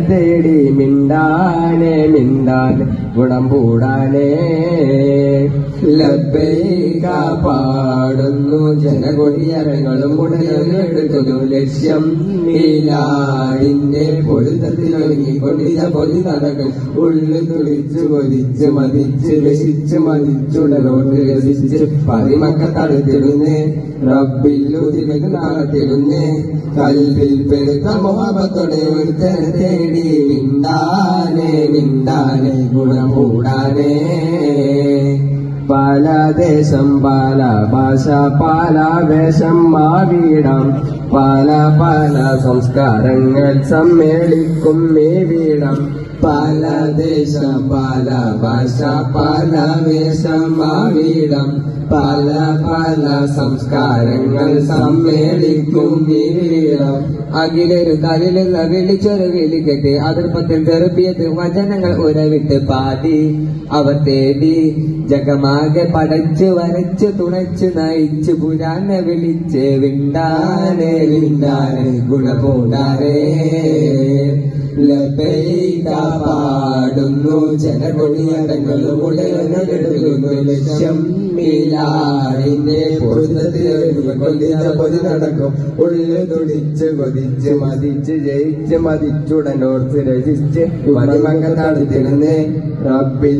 തേടി മിണ്ടാനെ മിണ്ടാനെ ഗുണം കൂടാനേ ലബ്ബൈക പാടുന്നു ജനകൊടിയറങ്ങളും ഉടനെടുക്കുന്നു ലക്ഷ്യം മീലാടിന്റെ പൊരുത്തത്തിലൊരുങ്ങിക്കൊണ്ടിത പൊതി നടക്കും ഉള്ളു തുടിച്ചു കൊതിച്ച് മതിച്ച് രസിച്ച് മതിച്ചുടലോട്ട് രസിച്ച് പതിമക്ക തടുത്തിടുന്നേ റബ്ബില്ലുതിരക്ക് നടത്തിടുന്നേ കൽവിൽ പെരുത്ത മുഹബത്തോടെ ഒരുത്തനെ തേടി മിണ്ടാനെ മിണ്ടാനെ ഗുണം കൂടാനേ പല ദേശം പല ഭാഷ പല വേഷം മാവീടം പല പല സംസ്കാരങ്ങൾ സമ്മേളിക്കും മേവീടം പല ദേശം പല ഭാഷ പല വേഷം മാവീടം പല പല സംസ്കാരങ്ങൾ സമ്മേളിക്കും മേവീടം അഖിലരുതകിലുള്ള വിളിച്ചൊരു വിളിക്കട്ടെ അതിർപ്പത്തിൽ തെറുപ്പിയത് വചനങ്ങൾ ഉരവിട്ട് പാടി അവർ തേടി ജഗമാകെ പടച്ചു വരച്ച് തുണച്ച് നയിച്ച് പുരാനെ വിളിച്ച് വിണ്ടാനെ വിണ്ടാനെ ഗുണപൂണ്ടാനേ ലബൈക പാടുന്നു ജനകൊടിയടങ്ങളും ഉടനെടുക്കുന്നു ലക്ഷ്യം മീലാടിന്റെ പൊരുത്തത്തിലൊരുങ്ങിക്കൊണ്ടിത പൊതി നടക്കും ഉള്ളു തുടിച്ച് കൊതിച്ച് മതിച്ച് ജയിച്ച് മതിച്ചുടനോർത്ത് രചിച്ച് മണിമക്ക നടത്തിടുന്നേ റബ്ബിൽ